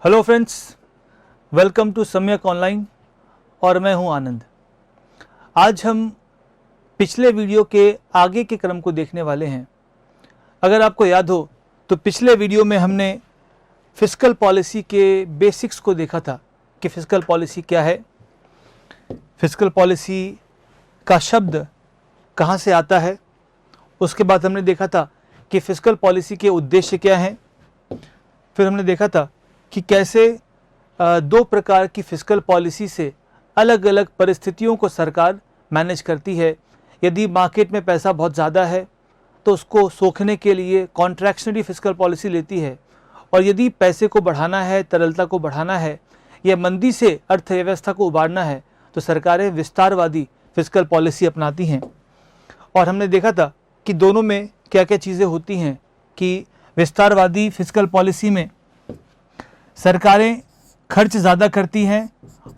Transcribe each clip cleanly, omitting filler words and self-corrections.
Hello friends, welcome to सम्यक online और मैं हूं आनंद। आज हम पिछले वीडियो के आगे के क्रम को देखने वाले हैं। अगर आपको याद हो तो पिछले वीडियो में हमने फिस्कल पॉलिसी के बेसिक्स को देखा था कि फिस्कल पॉलिसी क्या है, फिस्कल पॉलिसी का शब्द कहाँ से आता है। उसके बाद हमने देखा था कि फिस्कल पॉलिसी के उद्देश्य क्या हैं। फिर हमने देखा था कि कैसे दो प्रकार की फिस्कल पॉलिसी से अलग अलग परिस्थितियों को सरकार मैनेज करती है। यदि मार्केट में पैसा बहुत ज़्यादा है तो उसको सोखने के लिए कॉन्ट्रैक्शनरी फिस्कल पॉलिसी लेती है, और यदि पैसे को बढ़ाना है, तरलता को बढ़ाना है या मंदी से अर्थव्यवस्था को उबारना है तो सरकारें विस्तारवादी फिस्कल पॉलिसी अपनाती हैं। और हमने देखा था कि दोनों में क्या क्या चीज़ें होती हैं कि विस्तारवादी फिस्कल पॉलिसी में सरकारें खर्च ज़्यादा करती हैं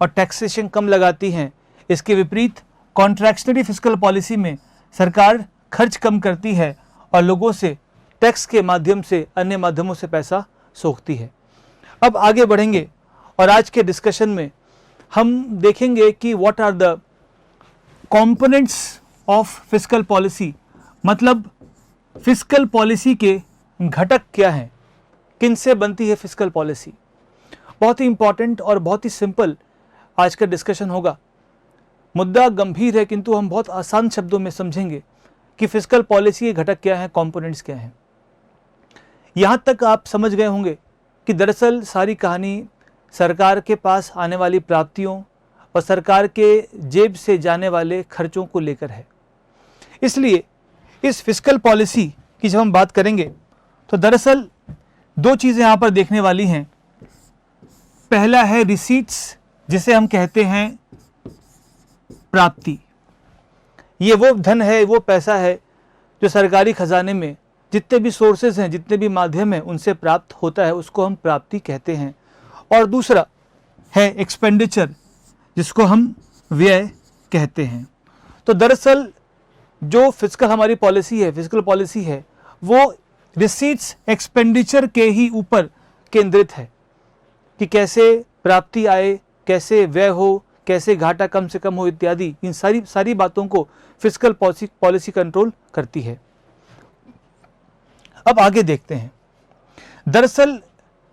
और टैक्सेशन कम लगाती हैं। इसके विपरीत कॉन्ट्रैक्शनरी फिस्कल पॉलिसी में सरकार खर्च कम करती है और लोगों से टैक्स के माध्यम से, अन्य माध्यमों से पैसा सोखती है। अब आगे बढ़ेंगे और आज के डिस्कशन में हम देखेंगे कि what are the components of fiscal policy, मतलब फिस्कल पॉलिसी के घटक क्या हैं, किनसे बनती है फिस्कल पॉलिसी। बहुत ही इंपॉर्टेंट और बहुत ही सिंपल आज का डिस्कशन होगा। मुद्दा गंभीर है किंतु हम बहुत आसान शब्दों में समझेंगे कि फिस्कल पॉलिसी के घटक क्या हैं, कंपोनेंट्स क्या हैं। यहाँ तक आप समझ गए होंगे कि दरअसल सारी कहानी सरकार के पास आने वाली प्राप्तियों और सरकार के जेब से जाने वाले खर्चों को लेकर है। इसलिए इस फिस्कल पॉलिसी की जब हम बात करेंगे तो दरअसल दो चीज़ें यहाँ पर देखने वाली हैं। पहला है रिसीट्स, जिसे हम कहते हैं प्राप्ति। ये वो धन है, वो पैसा है जो सरकारी खजाने में जितने भी सोर्सेज हैं, जितने भी माध्यम हैं, उनसे प्राप्त होता है, उसको हम प्राप्ति कहते हैं। और दूसरा है एक्सपेंडिचर, जिसको हम व्यय कहते हैं। तो दरअसल जो फिस्कल हमारी पॉलिसी है, फिस्कल पॉलिसी है, वो रिसीट्स एक्सपेंडिचर के ही ऊपर केंद्रित है कि कैसे प्राप्ति आए, कैसे व्यय हो, कैसे घाटा कम से कम हो इत्यादि। इन सारी बातों को फिस्कल पॉलिसी कंट्रोल करती है। अब आगे देखते हैं। दरअसल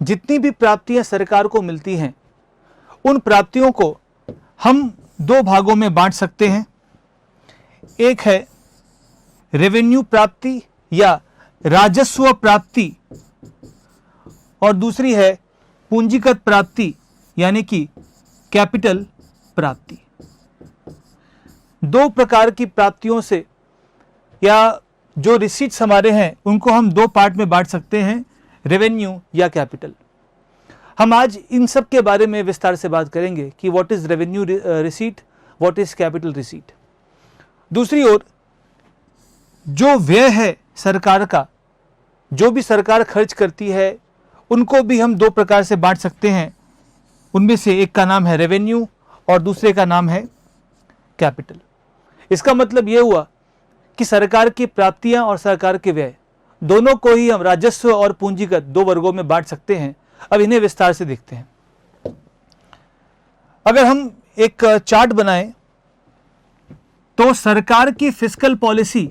जितनी भी प्राप्तियां सरकार को मिलती हैं, उन प्राप्तियों को हम दो भागों में बांट सकते हैं। एक है रेवेन्यू प्राप्ति या राजस्व प्राप्ति, और दूसरी है पूंजीगत प्राप्ति यानी कि कैपिटल प्राप्ति। दो प्रकार की प्राप्तियों से या जो रिसीट्स हमारे हैं उनको हम दो पार्ट में बांट सकते हैं, रेवेन्यू या कैपिटल। हम आज इन सब के बारे में विस्तार से बात करेंगे कि what is revenue receipt, what is capital receipt. दूसरी ओर जो व्यय है सरकार का, जो भी सरकार खर्च करती है, उनको भी हम दो प्रकार से बांट सकते हैं। उनमें से एक का नाम है रेवेन्यू और दूसरे का नाम है कैपिटल। इसका मतलब यह हुआ कि सरकार की प्राप्तियां और सरकार के व्यय दोनों को ही हम राजस्व और पूंजीगत दो वर्गों में बांट सकते हैं। अब इन्हें विस्तार से देखते हैं। अगर हम एक चार्ट बनाएं तो सरकार की फिस्कल पॉलिसी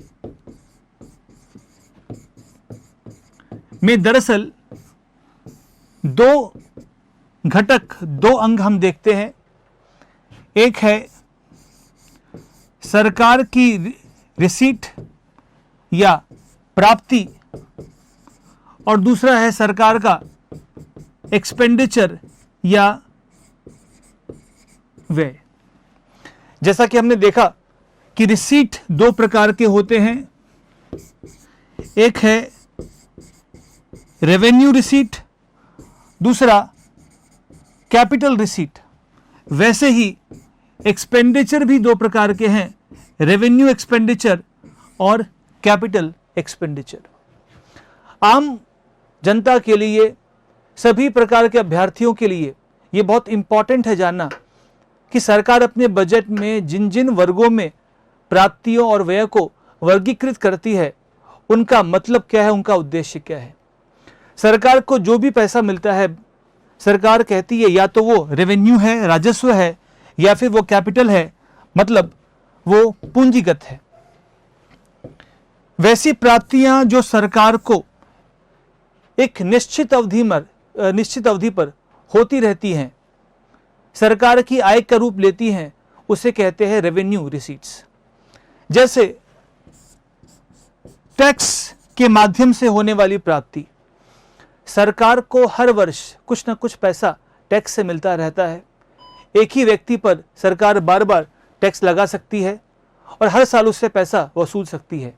में दरअसल दो घटक, दो अंग हम देखते हैं। एक है सरकार की रिसीट या प्राप्ति और दूसरा है सरकार का एक्सपेंडिचर या व्यय। जैसा कि हमने देखा कि रिसीट दो प्रकार के होते हैं। एक है रेवेन्यू रिसीट, दूसरा कैपिटल रिसीट। वैसे ही एक्सपेंडिचर भी दो प्रकार के हैं, रेवेन्यू एक्सपेंडिचर और कैपिटल एक्सपेंडिचर। आम जनता के लिए, सभी प्रकार के अभ्यर्थियों के लिए ये बहुत इंपॉर्टेंट है जानना कि सरकार अपने बजट में जिन जिन वर्गों में प्राप्तियों और व्यय को वर्गीकृत करती है उनका मतलब क्या है, उनका उद्देश्य क्या है। सरकार को जो भी पैसा मिलता है सरकार कहती है या तो वो रेवेन्यू है, राजस्व है, या फिर वो कैपिटल है, मतलब वो पूंजीगत है। वैसी प्राप्तियां जो सरकार को एक निश्चित अवधि पर होती रहती हैं, सरकार की आय का रूप लेती हैं, उसे कहते हैं रेवेन्यू रिसीट्स। जैसे टैक्स के माध्यम से होने वाली प्राप्ति, सरकार को हर वर्ष कुछ न कुछ पैसा टैक्स से मिलता रहता है। एक ही व्यक्ति पर सरकार बार बार टैक्स लगा सकती है और हर साल उससे पैसा वसूल सकती है।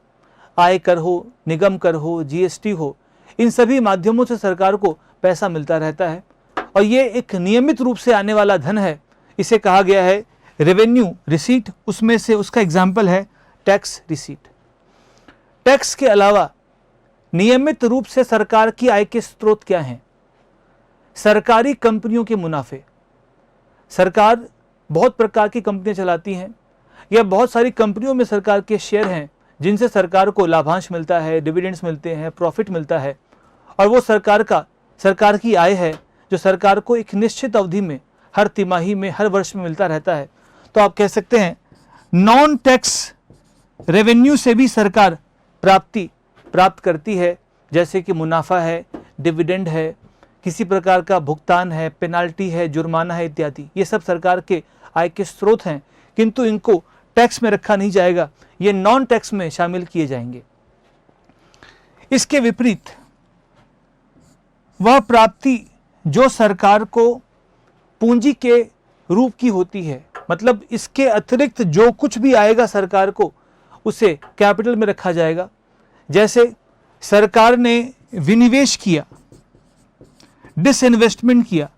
आय कर हो, निगम कर हो, जीएसटी हो, इन सभी माध्यमों से सरकार को पैसा मिलता रहता है और ये एक नियमित रूप से आने वाला धन है। इसे कहा गया है रेवेन्यू रिसीट। उसमें से उसका एग्जाम्पल है टैक्स रिसीट। टैक्स के अलावा नियमित रूप से सरकार की आय के स्रोत क्या हैं? सरकारी कंपनियों के मुनाफे। सरकार बहुत प्रकार की कंपनियां चलाती हैं या बहुत सारी कंपनियों में सरकार के शेयर हैं जिनसे सरकार को लाभांश मिलता है, डिविडेंड्स मिलते हैं, प्रॉफिट मिलता है और वो सरकार की आय है जो सरकार को एक निश्चित अवधि में, हर तिमाही में, हर वर्ष में मिलता रहता है। तो आप कह सकते हैं नॉन टैक्स रेवेन्यू से भी सरकार प्राप्त करती है, जैसे कि मुनाफा है, डिविडेंड है, किसी प्रकार का भुगतान है, पेनाल्टी है, जुर्माना है इत्यादि। ये सब सरकार के आय के स्रोत हैं, किंतु इनको टैक्स में रखा नहीं जाएगा, ये नॉन टैक्स में शामिल किए जाएंगे। इसके विपरीत वह प्राप्ति जो सरकार को पूंजी के रूप की होती है, मतलब इसके अतिरिक्त जो कुछ भी आएगा सरकार को, उसे कैपिटल में रखा जाएगा। जैसे सरकार ने विनिवेश किया, डिसइन्वेस्टमेंट किया,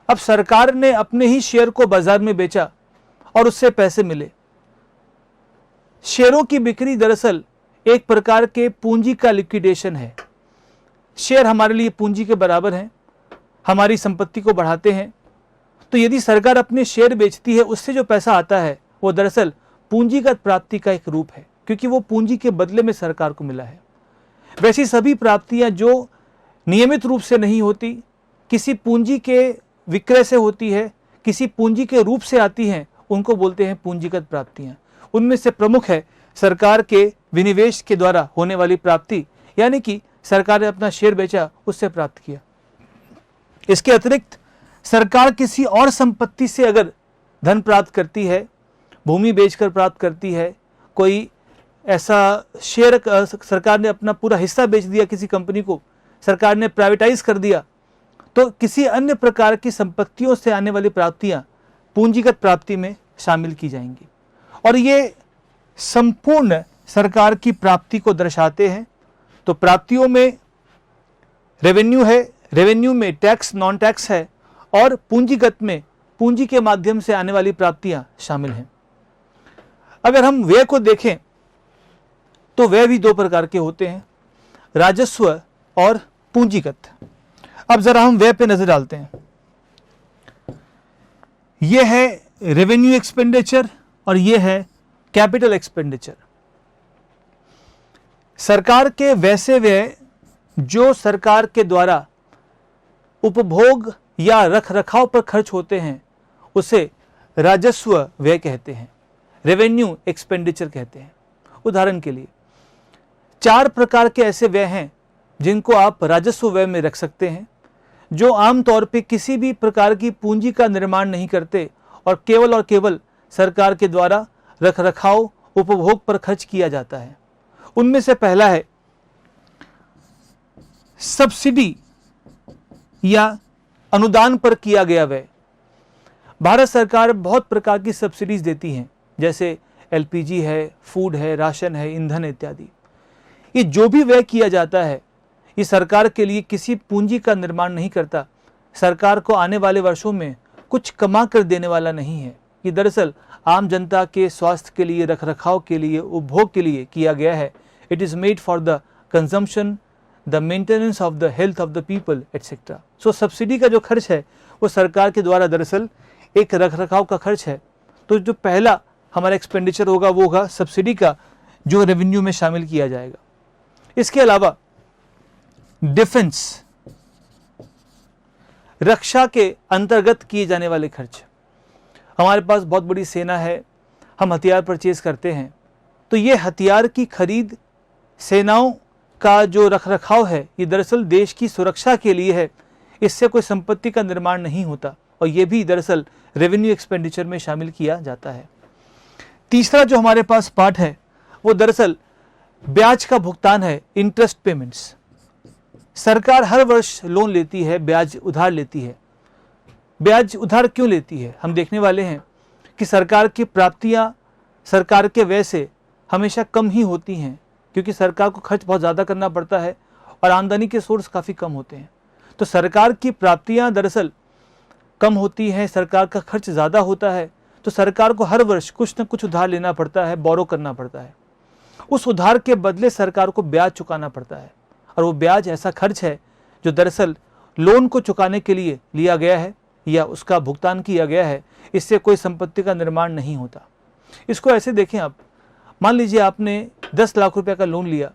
अब सरकार ने अपने ही शेयर को बाजार में बेचा और उससे पैसे मिले। शेयरों की बिक्री दरअसल एक प्रकार के पूंजी का लिक्विडेशन है। शेयर हमारे लिए पूंजी के बराबर हैं, हमारी संपत्ति को बढ़ाते हैं। तो यदि सरकार अपने शेयर बेचती है, उससे जो पैसा आता है वो दरअसल पूंजीगत प्राप्ति का एक रूप है, क्योंकि वो पूंजी के बदले में सरकार को मिला है। वैसी सभी प्राप्तियां जो नियमित रूप से नहीं होती, किसी पूंजी के विक्रय से होती है, किसी पूंजी के रूप से आती हैं, उनको बोलते हैं पूंजीगत प्राप्तियां। उनमें से प्रमुख है सरकार के विनिवेश के द्वारा होने वाली प्राप्ति, यानी कि सरकार ने अपना शेयर बेचा, उससे प्राप्त किया। इसके अतिरिक्त सरकार किसी और संपत्ति से अगर धन प्राप्त करती है, भूमि बेचकर प्राप्त करती है, कोई ऐसा शेयर सरकार ने अपना पूरा हिस्सा बेच दिया, किसी कंपनी को सरकार ने प्राइवेटाइज कर दिया, तो किसी अन्य प्रकार की संपत्तियों से आने वाली प्राप्तियां पूंजीगत प्राप्ति में शामिल की जाएंगी और ये संपूर्ण सरकार की प्राप्ति को दर्शाते हैं। तो प्राप्तियों में रेवेन्यू है, रेवेन्यू में टैक्स, नॉन टैक्स है और पूंजीगत में पूंजी के माध्यम से आने वाली प्राप्तियां शामिल हैं। अगर हम व्यय को देखें तो व्यय भी दो प्रकार के होते हैं, राजस्व और पूंजीगत। अब जरा हम व्यय पे नजर डालते हैं। यह है रेवेन्यू एक्सपेंडिचर और यह है कैपिटल एक्सपेंडिचर। सरकार के वैसे व्यय जो सरकार के द्वारा उपभोग या रखरखाव पर खर्च होते हैं, उसे राजस्व व्यय कहते हैं, रेवेन्यू एक्सपेंडिचर कहते हैं। उदाहरण के लिए 4 प्रकार के ऐसे व्यय हैं जिनको आप राजस्व व्यय में रख सकते हैं, जो आमतौर पे किसी भी प्रकार की पूंजी का निर्माण नहीं करते और केवल सरकार के द्वारा रखरखाव, उपभोग पर खर्च किया जाता है। उनमें से पहला है सब्सिडी या अनुदान पर किया गया व्यय। भारत सरकार बहुत प्रकार की सब्सिडीज देती हैं, जैसे एलपीजी है, फूड है, राशन है, ईंधन इत्यादि। ये जो भी व्यय किया जाता है, ये सरकार के लिए किसी पूंजी का निर्माण नहीं करता, सरकार को आने वाले वर्षों में कुछ कमा कर देने वाला नहीं है। ये दरअसल आम जनता के स्वास्थ्य के लिए, रखरखाव के लिए, उपभोग के लिए किया गया है। It is made for the consumption, the maintenance of the health of the people etcetera. So subsidy का जो खर्च है वो सरकार के द्वारा दरअसल एक रखरखाव का खर्च है। तो जो पहला हमारा एक्सपेंडिचर होगा वो होगा सब्सिडी का, जो रेवेन्यू में शामिल किया जाएगा। इसके अलावा डिफेंस, रक्षा के अंतर्गत किए जाने वाले खर्च। हमारे पास बहुत बड़ी सेना है, हम हथियार परचेज करते हैं, तो ये हथियार की खरीद, सेनाओं का जो रखरखाव है, ये दरअसल देश की सुरक्षा के लिए है। इससे कोई संपत्ति का निर्माण नहीं होता और ये भी दरअसल रेवेन्यू एक्सपेंडिचर में शामिल किया जाता है। तीसरा जो हमारे पास पार्ट है वो दरअसल ब्याज का भुगतान है, इंटरेस्ट पेमेंट्स। सरकार हर वर्ष लोन लेती है, ब्याज उधार लेती है। ब्याज उधार क्यों लेती है? हम देखने वाले हैं कि सरकार की प्राप्तियां सरकार के व्यय से हमेशा कम ही होती हैं, क्योंकि सरकार को खर्च बहुत ज़्यादा करना पड़ता है और आमदनी के सोर्स काफ़ी कम होते हैं। तो सरकार की प्राप्तियां दरअसल कम होती हैं, सरकार का खर्च ज़्यादा होता है, तो सरकार को हर वर्ष कुछ न कुछ उधार लेना पड़ता है, बोरो करना पड़ता है। उस उधार के बदले सरकार को ब्याज चुकाना पड़ता है और वो ब्याज ऐसा खर्च है जो दरअसल लोन को चुकाने के लिए लिया गया है या उसका भुगतान किया गया है। इससे कोई संपत्ति का निर्माण नहीं होता। इसको ऐसे देखें आप, मान लीजिए आपने 10 लाख रुपए का लोन लिया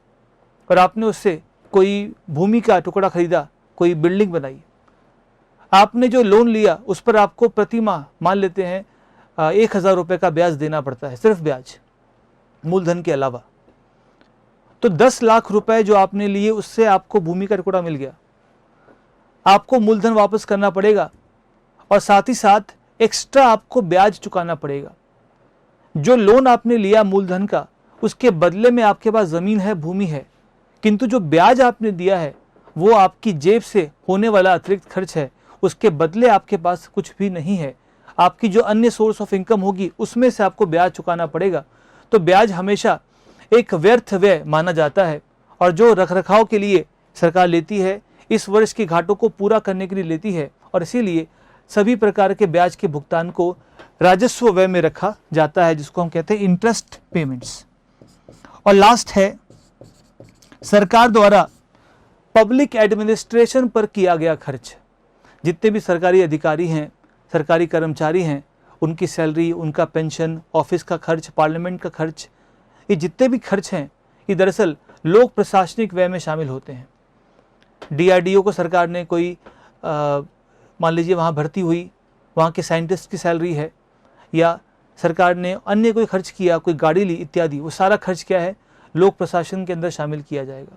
और आपने उससे कोई भूमि का टुकड़ा खरीदा, कोई बिल्डिंग बनाई। आपने जो लोन लिया उस पर आपको प्रति माह मान लेते हैं 1000 रुपये का ब्याज देना पड़ता है, सिर्फ ब्याज, मूलधन के अलावा। तो 10 लाख रुपए जो आपने लिए उससे आपको भूमि का टुकड़ा मिल गया, आपको मूलधन वापस करना पड़ेगा और साथ ही साथ एक्स्ट्रा आपको ब्याज चुकाना पड़ेगा। जो लोन आपने लिया मूलधन का, उसके बदले में आपके पास ज़मीन है, भूमि है, किंतु जो ब्याज आपने दिया है वो आपकी जेब से होने वाला अतिरिक्त खर्च है, उसके बदले आपके पास कुछ भी नहीं है। आपकी जो अन्य सोर्स ऑफ इनकम होगी उसमें से आपको ब्याज चुकाना पड़ेगा। तो ब्याज हमेशा एक व्यर्थ व्यय माना जाता है और जो रखरखाव के लिए सरकार लेती है, इस वर्ष के घाटों को पूरा करने के लिए लेती है और इसीलिए सभी प्रकार के ब्याज के भुगतान को राजस्व व्यय में रखा जाता है, जिसको हम कहते हैं इंटरेस्ट पेमेंट्स। और लास्ट है सरकार द्वारा पब्लिक एडमिनिस्ट्रेशन पर किया गया खर्च। जितने भी सरकारी अधिकारी हैं, सरकारी कर्मचारी हैं, उनकी सैलरी, उनका पेंशन, ऑफिस का खर्च, पार्लियामेंट का खर्च, ये जितने भी खर्च हैं ये दरअसल लोक प्रशासनिक व्यय में शामिल होते हैं। DRDO को सरकार ने कोई मान लीजिए वहाँ भर्ती हुई, वहाँ के साइंटिस्ट की सैलरी है, या सरकार ने अन्य कोई खर्च किया, कोई गाड़ी ली इत्यादि, वो सारा खर्च क्या है, लोक प्रशासन के अंदर शामिल किया जाएगा।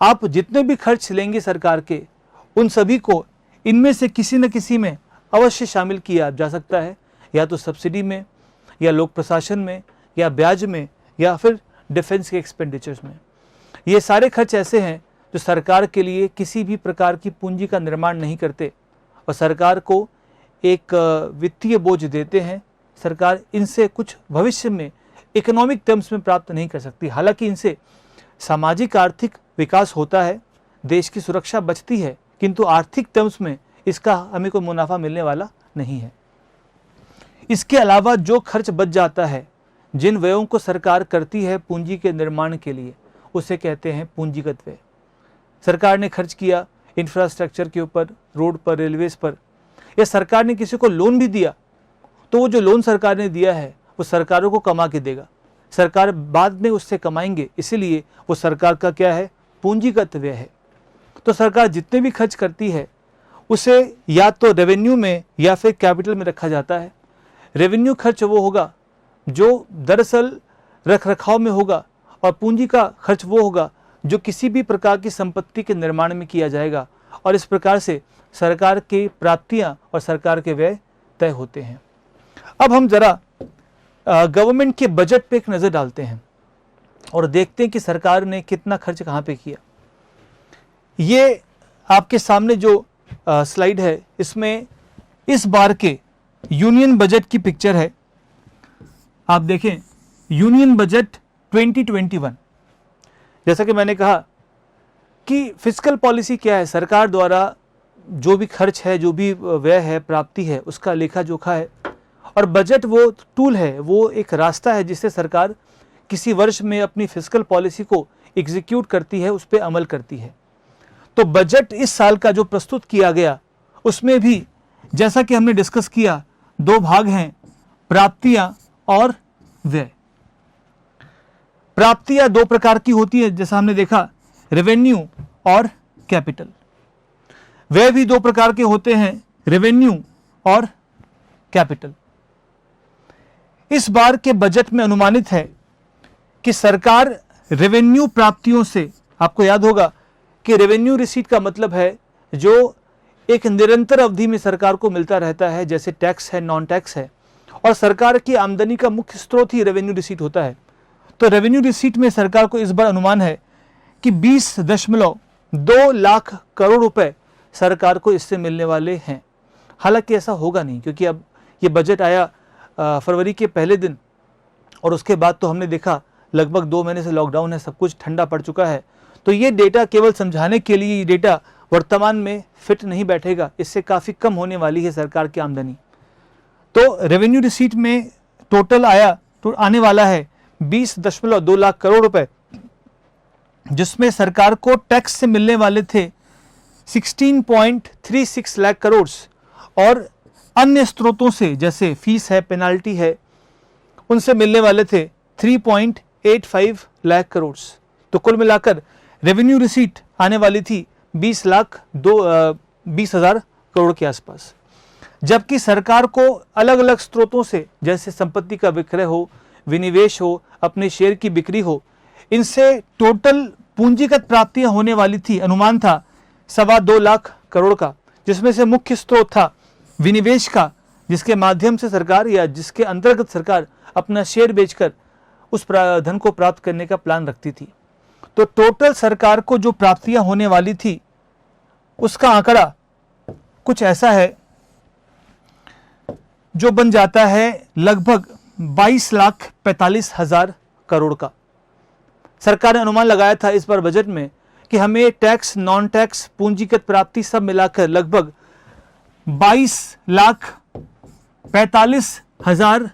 आप जितने भी खर्च लेंगे सरकार के, उन सभी को इनमें से किसी न किसी में अवश्य शामिल किया जा सकता है, या तो सब्सिडी में, या लोक प्रशासन में, या ब्याज में, या फिर डिफेंस के एक्सपेंडिचर्स में। ये सारे खर्च ऐसे हैं जो सरकार के लिए किसी भी प्रकार की पूंजी का निर्माण नहीं करते और सरकार को एक वित्तीय बोझ देते हैं। सरकार इनसे कुछ भविष्य में इकोनॉमिक टर्म्स में प्राप्त नहीं कर सकती। हालांकि इनसे सामाजिक आर्थिक विकास होता है, देश की सुरक्षा बचती है, किंतु आर्थिक टर्म्स में इसका हमें कोई मुनाफा मिलने वाला नहीं है। इसके अलावा जो खर्च बच जाता है, जिन व्ययों को सरकार करती है पूंजी के निर्माण के लिए, उसे कहते हैं पूंजीगत व्यय। सरकार ने खर्च किया इंफ्रास्ट्रक्चर के ऊपर, रोड पर, रेलवेज पर, या सरकार ने किसी को लोन भी दिया, तो वो जो लोन सरकार ने दिया है वो सरकारों को कमा के देगा, सरकार बाद में उससे कमाएंगे, इसीलिए वो सरकार का क्या है, पूंजीगत व्यय है। तो सरकार जितने भी खर्च करती है उसे या तो रेवेन्यू में या फिर कैपिटल में रखा जाता है। रेवेन्यू खर्च वो होगा जो दरअसल रखरखाव में होगा और पूंजी का खर्च वो होगा जो किसी भी प्रकार की संपत्ति के निर्माण में किया जाएगा, और इस प्रकार से सरकार की प्राप्तियां और सरकार के व्यय तय होते हैं। अब हम जरा गवर्नमेंट के बजट पे एक नज़र डालते हैं और देखते हैं कि सरकार ने कितना खर्च कहाँ पे किया। ये आपके सामने जो स्लाइड है, इसमें इस बार के यूनियन बजट की पिक्चर है। आप देखें यूनियन बजट 2021। जैसा कि मैंने कहा कि फिस्कल पॉलिसी क्या है, सरकार द्वारा जो भी खर्च है, जो भी व्यय है, प्राप्ति है, उसका लेखा जोखा है। और बजट वो टूल है, वो एक रास्ता है जिससे सरकार किसी वर्ष में अपनी फिस्कल पॉलिसी को एग्जीक्यूट करती है, उस पर अमल करती है। तो बजट इस साल का जो प्रस्तुत किया गया, उसमें भी जैसा कि हमने डिस्कस किया, दो भाग हैं, प्राप्तियां और व्यय। प्राप्तियां दो प्रकार की होती है, जैसा हमने देखा, रेवेन्यू और कैपिटल। व्यय भी दो प्रकार के होते हैं, रेवेन्यू और कैपिटल। इस बार के बजट में अनुमानित है कि सरकार रेवेन्यू प्राप्तियों से, आपको याद होगा कि रेवेन्यू रिसीट का मतलब है जो एक निरंतर अवधि में सरकार को मिलता रहता है, जैसे टैक्स है, नॉन टैक्स है, और सरकार की आमदनी का मुख्य स्रोत ही रेवेन्यू रिसीट होता है। तो रेवेन्यू रिसीट में सरकार को इस बार अनुमान है कि 20.2 लाख करोड़ रुपए सरकार को इससे मिलने वाले हैं। हालांकि ऐसा होगा नहीं, क्योंकि अब ये बजट आया फरवरी के पहले दिन, और उसके बाद तो हमने देखा लगभग 2 महीने से लॉकडाउन है, सब कुछ ठंडा पड़ चुका है। तो ये डेटा केवल समझाने के लिए, ये डेटा वर्तमान में फिट नहीं बैठेगा, इससे काफ़ी कम होने वाली है सरकार की आमदनी। तो रेवेन्यू रिसीट में टोटल आने वाला है 20.2 लाख करोड़ रुपए, जिसमें सरकार को टैक्स से मिलने वाले थे 16.36 लाख करोड़, और अन्य स्रोतों से जैसे फीस है, पेनाल्टी है, उनसे मिलने वाले थे 3.85 लाख करोड़। तो कुल मिलाकर रेवेन्यू रिसीट आने वाली थी 20,20,000 करोड़ के आसपास। जबकि सरकार को अलग अलग स्रोतों से, जैसे संपत्ति का विक्रय हो, विनिवेश हो, अपने शेयर की बिक्री हो, इनसे टोटल पूंजीगत प्राप्तियां होने वाली थी, अनुमान था 2.25 लाख करोड़ का, जिसमें से मुख्य स्रोत था विनिवेश का, जिसके माध्यम से सरकार या जिसके अंतर्गत सरकार अपना शेयर बेचकर उस धन को प्राप्त करने का प्लान रखती थी। तो टोटल सरकार को जो प्राप्तियां होने वाली थी उसका आंकड़ा कुछ ऐसा है, जो बन जाता है लगभग 22,45,000 करोड़ का। सरकार ने अनुमान लगाया था इस बार बजट में कि हमें टैक्स, नॉन टैक्स, पूंजीगत प्राप्ति सब मिलाकर लगभग 22,45,000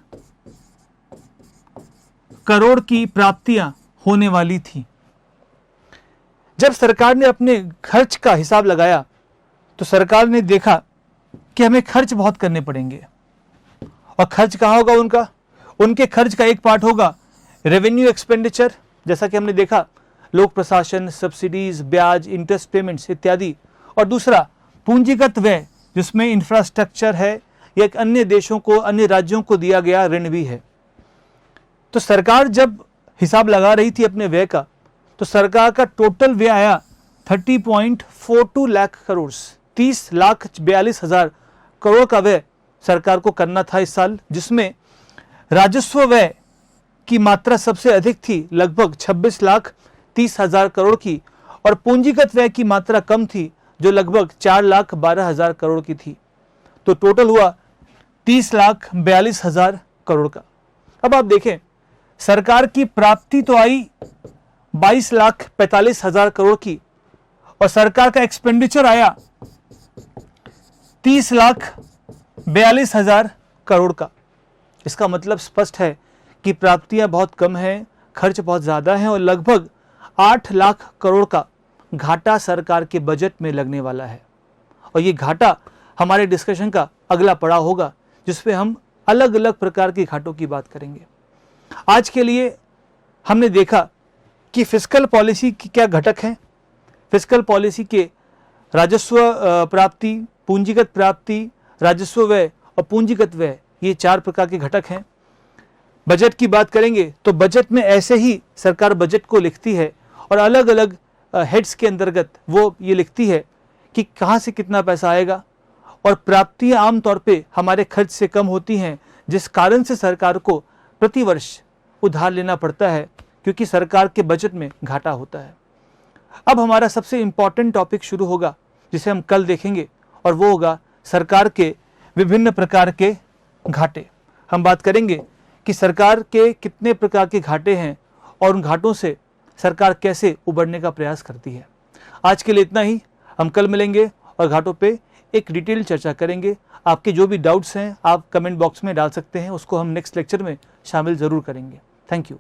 करोड़ की प्राप्तियां होने वाली थी। जब सरकार ने अपने खर्च का हिसाब लगाया तो सरकार ने देखा कि हमें खर्च बहुत करने पड़ेंगे। और खर्च कहाँ होगा उनका? उनके खर्च का एक पार्ट होगा रेवेन्यू एक्सपेंडिचर, जैसा कि हमने देखा, लोक प्रशासन, सब्सिडीज, ब्याज, इंटरेस्ट पेमेंट्स इत्यादि, और दूसरा पूंजीगत व्यय, जिसमें इंफ्रास्ट्रक्चर है या एक अन्य देशों को, अन्य राज्यों को दिया गया ऋण भी है। तो सरकार जब हिसाब लगा रही थी अपने व्यय का, तो सरकार का टोटल व्यय आया 30.42 लाख करोड़, 30,42,000 करोड़ का व्यय सरकार को करना था इस साल, जिसमें राजस्व व्यय की मात्रा सबसे अधिक थी, लगभग 26,30,000 करोड़ की, और पूंजीगत व्यय की मात्रा कम थी, जो लगभग 4,12,000 करोड़ की थी। तो टोटल हुआ 30,42,000 करोड़ का। अब आप देखें, सरकार की प्राप्ति तो आई 22,45,000 करोड़ की, और सरकार का एक्सपेंडिचर आया 30,42,000 करोड़ का। इसका मतलब स्पष्ट है कि प्राप्तियां बहुत कम हैं, खर्च बहुत ज़्यादा है, और लगभग 8 लाख करोड़ का घाटा सरकार के बजट में लगने वाला है। और ये घाटा हमारे डिस्कशन का अगला पड़ाव होगा, जिसपे हम अलग अलग प्रकार के घाटों की बात करेंगे। आज के लिए हमने देखा कि फिस्कल पॉलिसी की क्या घटक हैं। फिस्कल पॉलिसी के राजस्व प्राप्ति, पूंजीगत प्राप्ति, राजस्व व्यय और पूंजीगत व्यय, ये 4 प्रकार के घटक हैं। बजट की बात करेंगे तो बजट में ऐसे ही सरकार बजट को लिखती है, और अलग अलग हेड्स के अंतर्गत वो ये लिखती है कि कहाँ से कितना पैसा आएगा, और प्राप्तियाँ आमतौर पे हमारे खर्च से कम होती हैं, जिस कारण से सरकार को प्रतिवर्ष उधार लेना पड़ता है, क्योंकि सरकार के बजट में घाटा होता है। अब हमारा सबसे इम्पॉर्टेंट टॉपिक शुरू होगा, जिसे हम कल देखेंगे, और वो होगा सरकार के विभिन्न प्रकार के घाटे। हम बात करेंगे कि सरकार के कितने प्रकार के घाटे हैं और उन घाटों से सरकार कैसे उबरने का प्रयास करती है। आज के लिए इतना ही, हम कल मिलेंगे और घाटों पे एक डिटेल चर्चा करेंगे। आपके जो भी डाउट्स हैं आप कमेंट बॉक्स में डाल सकते हैं, उसको हम नेक्स्ट लेक्चर में शामिल ज़रूर करेंगे। Thank you.